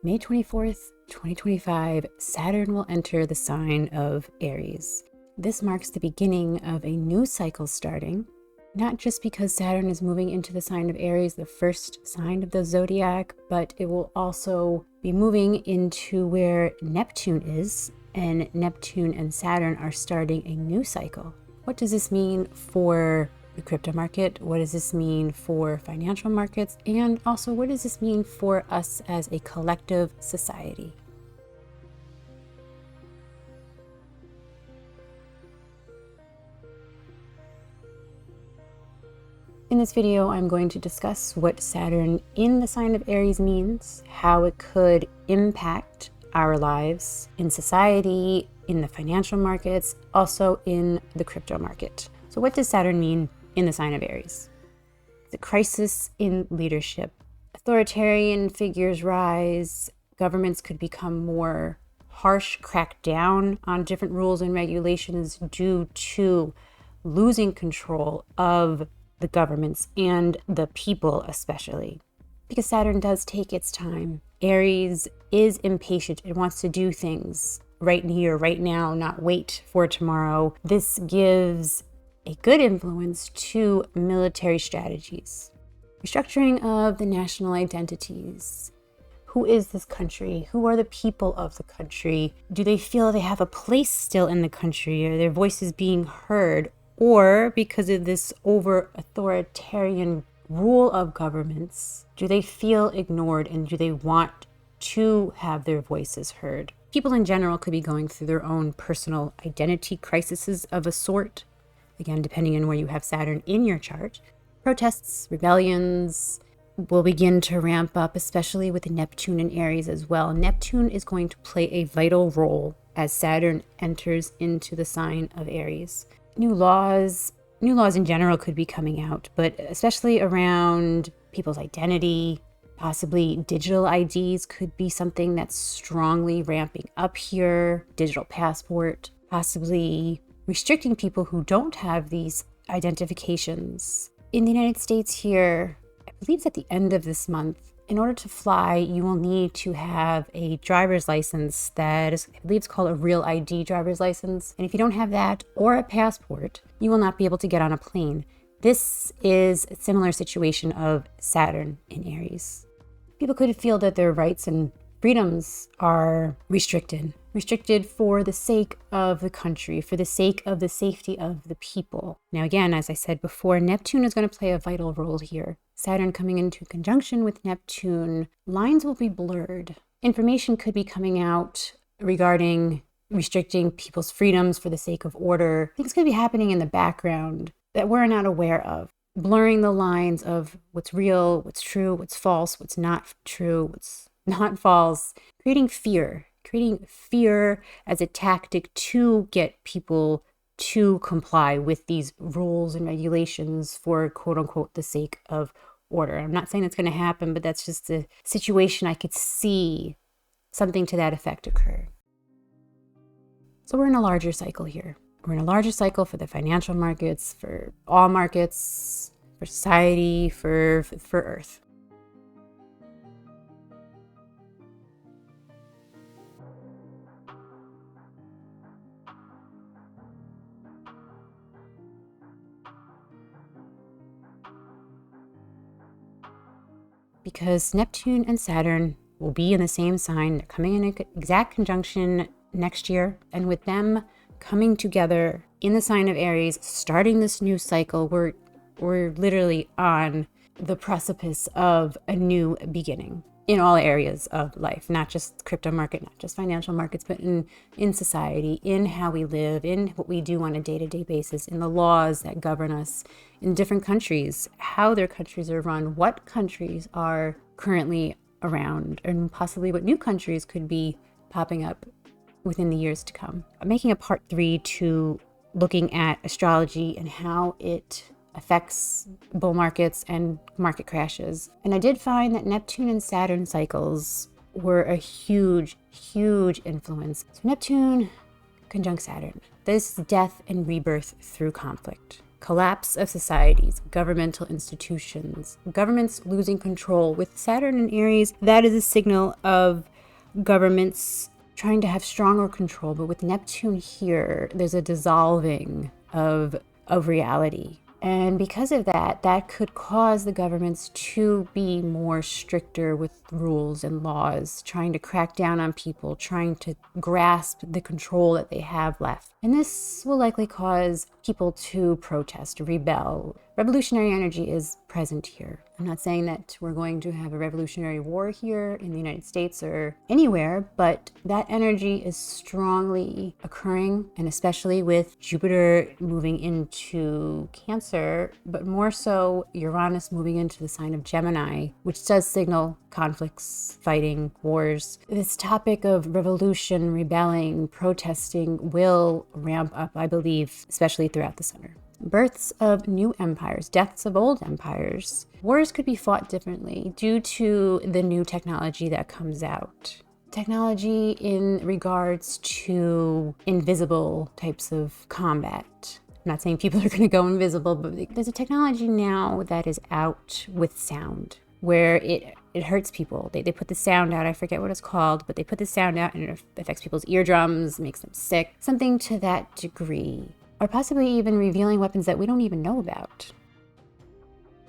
May 24th, 2025, Saturn will enter the sign of Aries. This marks the beginning of a new cycle starting, not just because Saturn is moving into the sign of Aries, the first sign of the zodiac, but it will also be moving into where Neptune is, and Neptune and Saturn are starting a new cycle. What does this mean for the crypto market? What does this mean for financial markets? And also, what does this mean for us as a collective society? In this video, I'm going to discuss what Saturn in the sign of Aries means, how it could impact our lives in society, in the financial markets, also in the crypto market. So what does Saturn mean in the sign of Aries? The crisis in leadership. Authoritarian figures rise. Governments could become more harsh, crack down on different rules and regulations due to losing control of the governments and the people especially. Because Saturn does take its time. Aries is impatient. It wants to do things right here, right now, not wait for tomorrow. This gives a good influence to military strategies. Restructuring of the national identities. Who is this country? Who are the people of the country? Do they feel they have a place still in the country? Are their voices being heard? Or because of this over-authoritarian rule of governments, do they feel ignored and do they want to have their voices heard? People in general could be going through their own personal identity crises of a sort. Again, depending on where you have Saturn in your chart. Protests, rebellions will begin to ramp up, especially with Neptune and Aries as well. Neptune is going to play a vital role as Saturn enters into the sign of Aries. New laws in general could be coming out, but especially around people's identity, possibly digital IDs could be something that's strongly ramping up here. Digital passport, possibly restricting people who don't have these identifications. In the United States here, I believe it's at the end of this month, in order to fly, you will need to have a driver's license that is, I believe it's called a real ID driver's license. And if you don't have that or a passport, you will not be able to get on a plane. This is a similar situation of Saturn in Aries. People could feel that their rights and freedoms are restricted for the sake of the country, for the sake of the safety of the people. Now, again, as I said before, Neptune is going to play a vital role here. Saturn coming into conjunction with Neptune, lines will be blurred. Information could be coming out regarding restricting people's freedoms for the sake of order. Things could be happening in the background that we're not aware of. Blurring the lines of what's real, what's true, what's false, what's not true, what's not false. Creating fear as a tactic to get people to comply with these rules and regulations for quote unquote the sake of order. I'm not saying that's going to happen, but that's just a situation I could see something to that effect occur. So we're in a larger cycle here. We're in a larger cycle for the financial markets, for all markets, for society, for Earth. Because Neptune and Saturn will be in the same sign. They're coming in exact conjunction next year. And with them coming together in the sign of Aries, starting this new cycle, we're literally on the precipice of a new beginning in all areas of life, not just crypto market, not just financial markets, but in society, in how we live, in what we do on a day-to-day basis, in the laws that govern us in different countries, how their countries are run, what countries are currently around, and possibly what new countries could be popping up within the years to come. I'm making a part 3 to looking at astrology and how it affects bull markets and market crashes. And I did find that Neptune and Saturn cycles were a huge, huge influence. So Neptune conjunct Saturn. This is death and rebirth through conflict. Collapse of societies, governmental institutions, governments losing control. With Saturn and Aries, that is a signal of governments trying to have stronger control, but with Neptune here, there's a dissolving of reality. And because of that, that could cause the governments to be more stricter with rules and laws, trying to crack down on people, trying to grasp the control that they have left. And this will likely cause people to protest, rebel. Revolutionary energy is present here. I'm not saying that we're going to have a revolutionary war here in the United States or anywhere, but that energy is strongly occurring, and especially with Jupiter moving into Cancer, but more so Uranus moving into the sign of Gemini, which does signal conflicts, fighting, wars. This topic of revolution, rebelling, protesting will ramp up, I believe, especially throughout the summer. Births of new empires, deaths of old empires. Wars could be fought differently due to the new technology that comes out. Technology in regards to invisible types of combat. I'm not saying people are going to go invisible, but there's a technology now that is out with sound where it hurts people. They put the sound out. I forget what it's called, but they put the sound out and it affects people's eardrums, makes them sick. Something to that degree. Or possibly even revealing weapons that we don't even know about.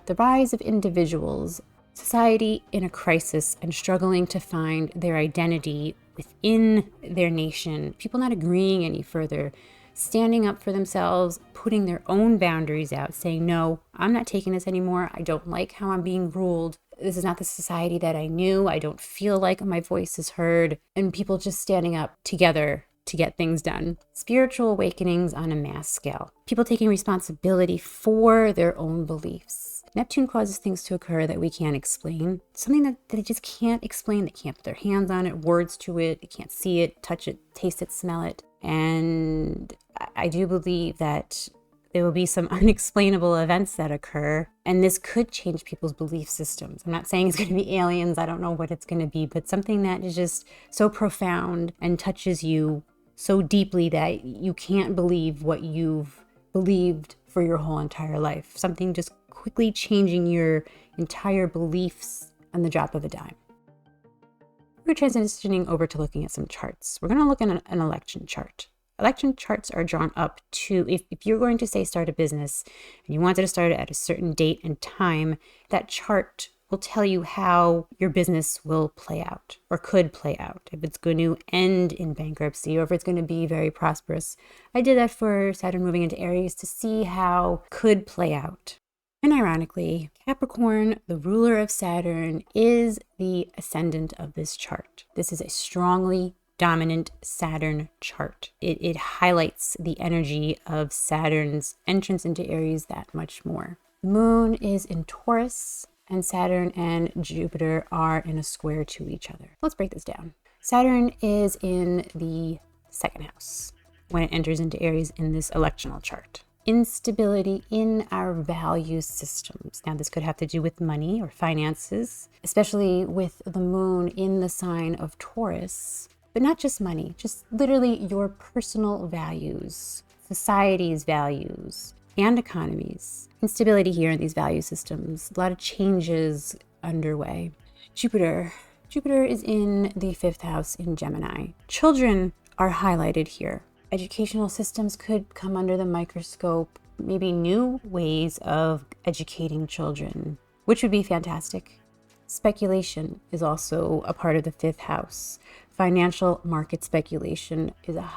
The rise of individuals, society in a crisis and struggling to find their identity within their nation, people not agreeing any further, standing up for themselves, putting their own boundaries out, saying, no, I'm not taking this anymore. I don't like how I'm being ruled. This is not the society that I knew. I don't feel like my voice is heard. And people just standing up together to get things done. Spiritual awakenings on a mass scale. People taking responsibility for their own beliefs. Neptune causes things to occur that we can't explain. Something that they just can't explain. They can't put their hands on it, words to it. They can't see it, touch it, taste it, smell it. And I do believe that there will be some unexplainable events that occur, and this could change people's belief systems. I'm not saying it's going to be aliens. I don't know what it's going to be, but something that is just so profound and touches you so deeply that you can't believe what you've believed for your whole entire life. Something just quickly changing your entire beliefs on the drop of a dime. We're transitioning over to looking at some charts. We're going to look at an election chart. Election charts are drawn up to, if you're going to say start a business and you wanted to start it at a certain date and time, that chart will tell you how your business will play out or could play out. If it's going to end in bankruptcy or if it's going to be very prosperous. I did that for Saturn moving into Aries to see how could play out. And ironically, Capricorn, the ruler of Saturn, is the ascendant of this chart. This is a strongly dominant Saturn chart. It highlights the energy of Saturn's entrance into Aries that much more. The moon is in Taurus, and Saturn and Jupiter are in a square to each other. Let's break this down. Saturn is in the second house when it enters into Aries in this electional chart. Instability in our value systems. Now, this could have to do with money or finances, especially with the moon in the sign of Taurus. But not just money, just literally your personal values, society's values, and economies. Instability here in these value systems. A lot of changes underway. Jupiter is in the fifth house in Gemini. Children are highlighted here. Educational systems could come under the microscope. Maybe new ways of educating children, which would be fantastic. Speculation is also a part of the fifth house. Financial market speculation is a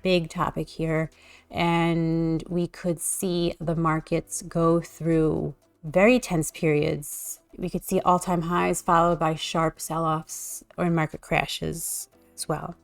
big topic here, and we could see the markets go through very tense periods. We could see all-time highs followed by sharp sell-offs or market crashes as well.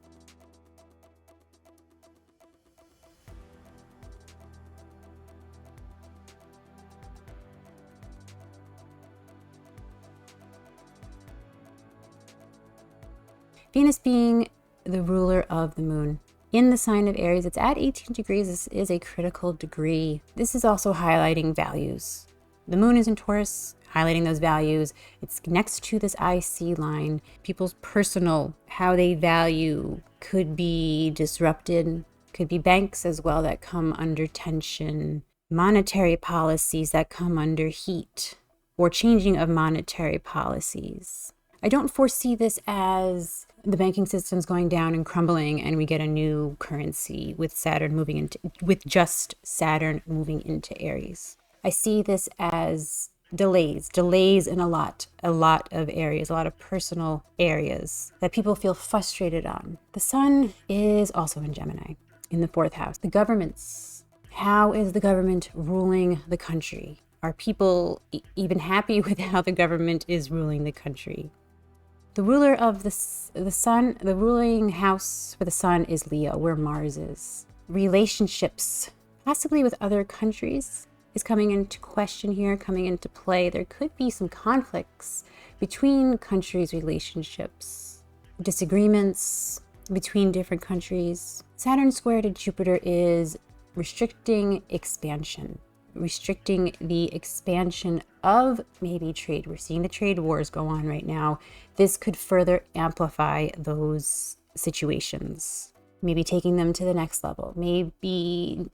Venus being the ruler of the moon. In the sign of Aries, it's at 18 degrees. This is a critical degree. This is also highlighting values. The moon is in Taurus, highlighting those values. It's next to this IC line. People's personal, how they value could be disrupted. Could be banks as well that come under tension. Monetary policies that come under heat or changing of monetary policies. I don't foresee this as the banking system's going down and crumbling and we get a new currency with just Saturn moving into Aries. I see this as delays in a lot of areas, a lot of personal areas that people feel frustrated on. The sun is also in Gemini in the 4th house. The governments, how is the government ruling the country? Are people even happy with how the government is ruling the country? The ruler of the sun, the ruling house for the sun is Leo, where Mars is. Relationships, possibly with other countries, is coming into question here, coming into play. There could be some conflicts between countries' relationships, disagreements between different countries. Saturn square to Jupiter is restricting expansion, restricting the expansion of maybe trade. We're seeing the trade wars go on right now. This could further amplify those situations, maybe taking them to the next level. Maybe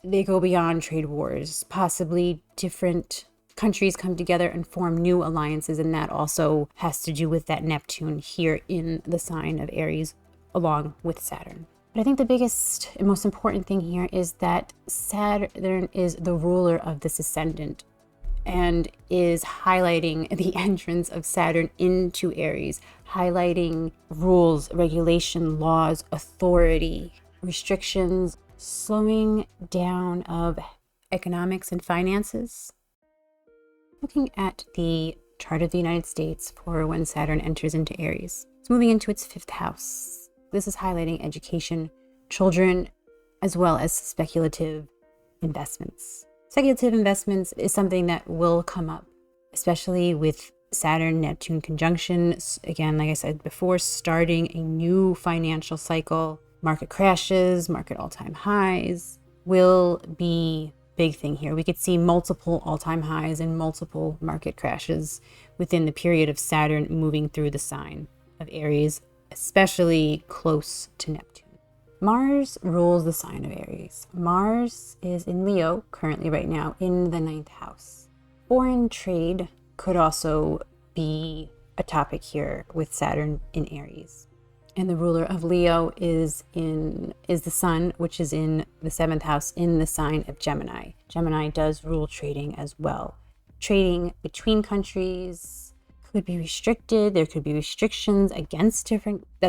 they go beyond trade wars. Possibly different countries come together and form new alliances, and that also has to do with that Neptune here in the sign of Aries along with Saturn. But I think the biggest and most important thing here is that Saturn is the ruler of this ascendant and is highlighting the entrance of Saturn into Aries, highlighting rules, regulation, laws, authority, restrictions, slowing down of economics and finances. Looking at the chart of the United States for when Saturn enters into Aries, it's moving into its 5th house. This is highlighting education, children, as well as speculative investments. Speculative investments is something that will come up, especially with Saturn-Neptune conjunction. Again, like I said before, starting a new financial cycle. Market crashes, market all-time highs will be a big thing here. We could see multiple all-time highs and multiple market crashes within the period of Saturn moving through the sign of Aries, especially close to Neptune. Mars rules the sign of Aries. Mars is in Leo currently right now in the 9th house. Foreign trade could also be a topic here with Saturn in Aries. And the ruler of Leo is the sun, which is in the 7th house in the sign of Gemini. Gemini does rule trading as well. Trading between countries could be restricted. There could be restrictions that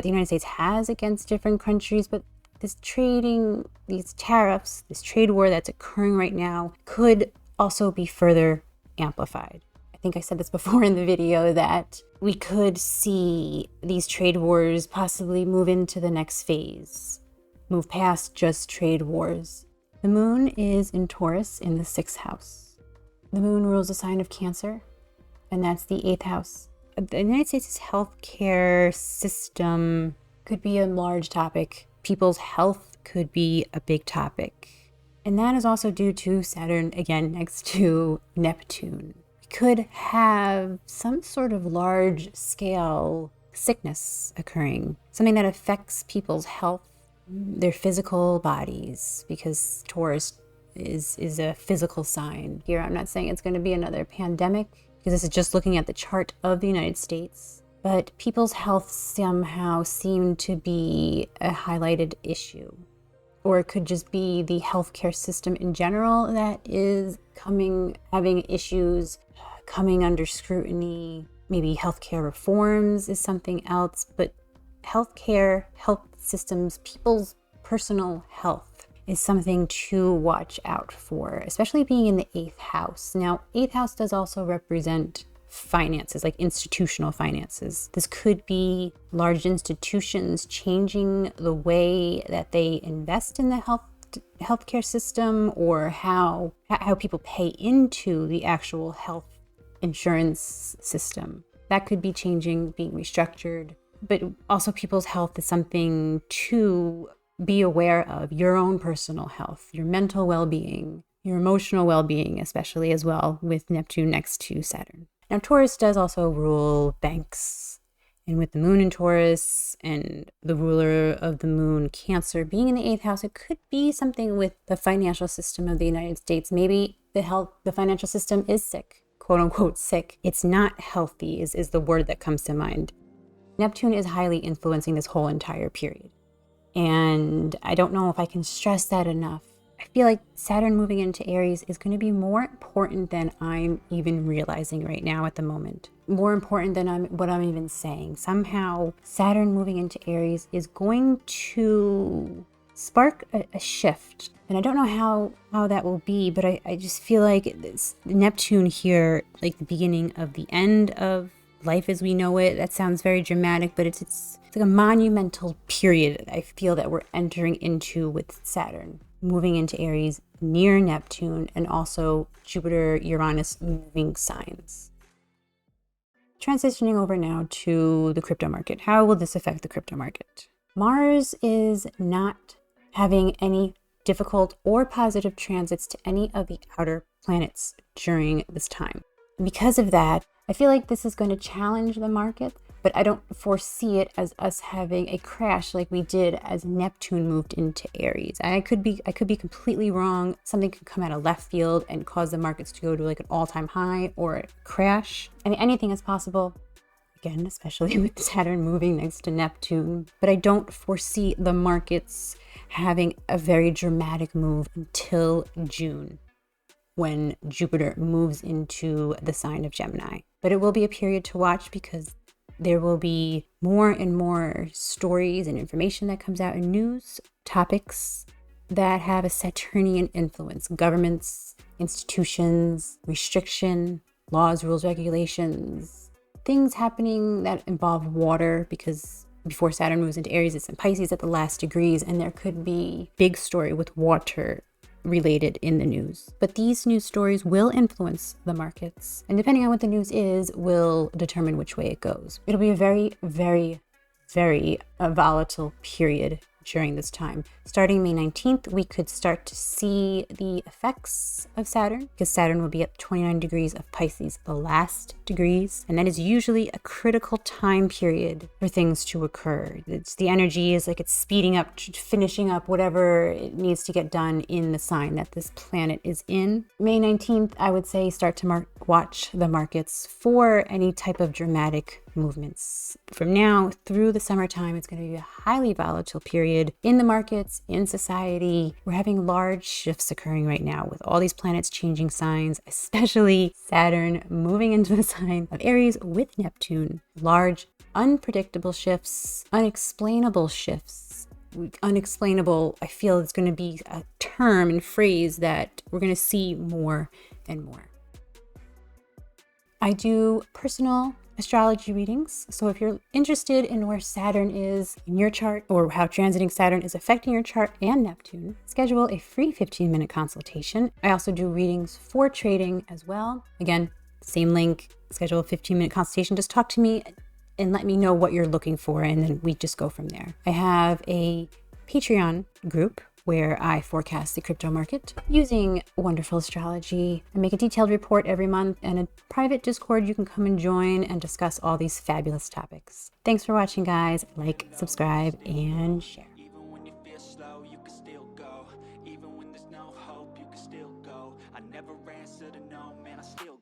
the United States has against different countries, but this trading, these tariffs, this trade war that's occurring right now could also be further amplified. I think I said this before in the video that we could see these trade wars possibly move into the next phase, move past just trade wars. The moon is in Taurus in the 6th house. The moon rules the sign of Cancer, and that's the 8th house. The United States' healthcare system could be a large topic. People's health could be a big topic. And that is also due to Saturn, again, next to Neptune. We could have some sort of large-scale sickness occurring, something that affects people's health, their physical bodies, because Taurus is a physical sign. Here, I'm not saying it's going to be another pandemic, because this is just looking at the chart of the United States. But people's health somehow seem to be a highlighted issue. Or it could just be the healthcare system in general that is having issues, coming under scrutiny. Maybe healthcare reforms is something else, but healthcare, health systems, people's personal health is something to watch out for, especially being in the 8th house. Now, 8th house does also represent finances, like institutional finances. This could be large institutions changing the way that they invest in the healthcare system, or how people pay into the actual health insurance system. That could be changing, being restructured. But also people's health is something to be aware of. Your own personal health, your mental well-being, your emotional well-being, especially as well with Neptune next to Saturn. Now, Taurus does also rule banks, and with the moon in Taurus and the ruler of the moon, Cancer, being in the 8th house, it could be something with the financial system of the United States. Maybe the financial system is sick, quote unquote sick. It's not healthy is the word that comes to mind. Neptune is highly influencing this whole entire period. And I don't know if I can stress that enough. I feel like Saturn moving into Aries is going to be more important than I'm even realizing right now at the moment. More important than what I'm even saying. Somehow Saturn moving into Aries is going to spark a shift. And I don't know how that will be, but I just feel like this Neptune here, like the beginning of the end of life as we know it. That sounds very dramatic, but it's like a monumental period I feel that we're entering into with Saturn moving into Aries near Neptune, and also Jupiter, Uranus moving signs. Transitioning over now to the crypto market. How will this affect the crypto market? Mars is not having any difficult or positive transits to any of the outer planets during this time. Because of that, I feel like this is going to challenge the market, but I don't foresee it as us having a crash like we did as Neptune moved into Aries. I could be completely wrong. Something could come out of left field and cause the markets to go to like an all-time high or a crash. I mean, anything is possible. Again, especially with Saturn moving next to Neptune. But I don't foresee the markets having a very dramatic move until June, when Jupiter moves into the sign of Gemini. But it will be a period to watch because there will be more and more stories and information that comes out in news topics that have a Saturnian influence. Governments, institutions, restriction, laws, rules, regulations, things happening that involve water, because before Saturn moves into Aries, it's in Pisces at the last degrees, and there could be big story with water related in the news. But these news stories will influence the markets, and depending on what the news is will determine which way it goes. It'll be a very, very, very volatile period during this time. Starting May 19th, we could start to see the effects of Saturn, because Saturn will be at 29 degrees of Pisces, the last degrees, and that is usually a critical time period for things to occur. It's the energy is like it's speeding up, finishing up whatever it needs to get done in the sign that this planet is in. May 19th, I would say start to watch the markets for any type of dramatic movements. From now through the summertime, it's going to be a highly volatile period in the markets, in society. We're having large shifts occurring right now with all these planets changing signs, especially Saturn moving into the sign of Aries with Neptune. Large, unpredictable shifts, unexplainable shifts. Unexplainable, I feel it's going to be a term and phrase that we're going to see more and more. I do personal astrology readings. So if you're interested in where Saturn is in your chart or how transiting Saturn is affecting your chart and Neptune, schedule a free 15-minute consultation. I also do readings for trading as well. Again, same link, schedule a 15-minute consultation. Just talk to me and let me know what you're looking for, and then we just go from there. I have a Patreon group where I forecast the crypto market using wonderful astrology. I make a detailed report every month, and a private Discord you can come and join and discuss all these fabulous topics. Thanks for watching, guys. Like, subscribe, and share. Even when you feel slow, you can still go. Even when there's no hope, you can still go. I never answer to no, man, I still